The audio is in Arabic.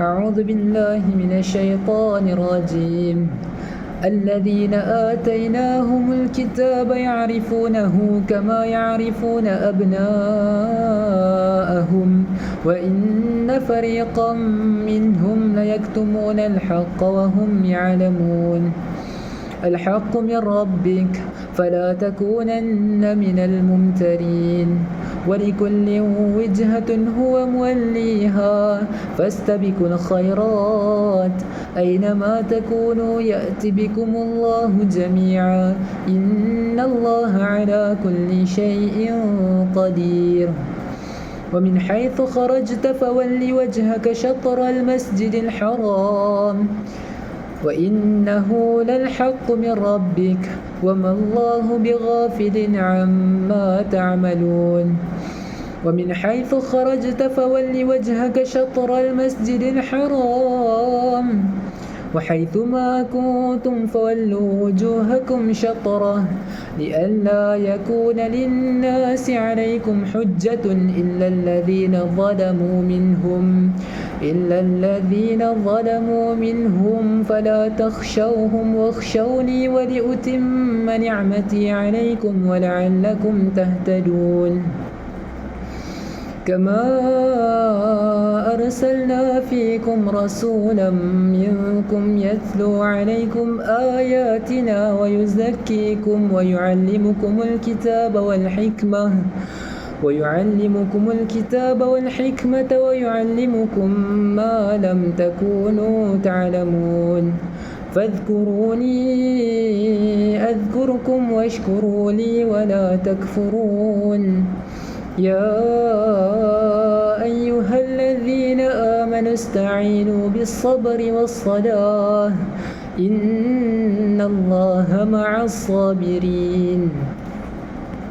أعوذ بالله من الشيطان الرجيم. الذين آتيناهم الكتاب يعرفونه كما يعرفون أبناءهم وإن فريقا منهم ليكتمون الحق وهم يعلمون. الحق من ربك فلا تكونن من الممترين. ولكل وجهة هو موليها فاستبقوا الخيرات أينما تكونوا يأت بكم الله جميعا إن الله على كل شيء قدير. ومن حيث خرجت فول وجهك شطر المسجد الحرام وإنه للحق من ربك وما الله بغافل عما تعملون. ومن حيث خرجت فول وجهك شطر المسجد الحرام وحيث ما كنتم فولوا وجوهكم شطره لئلا يكون للناس عليكم حجة إلا الذين ظلموا منهم فلا تخشوهم واخشوني ولأتم نعمتي عليكم ولعلكم تهتدون. كما أرسلنا فيكم رسولا منكم يتلو عليكم آياتنا ويزكيكم ويعلمكم الكتاب والحكمة ويعلمكم ما لم تكونوا تعلمون. فاذكروني أذكركم واشكروا لي ولا تكفرون. يا أيها الذين آمنوا استعينوا بالصبر والصلاة إن الله مع الصابرين.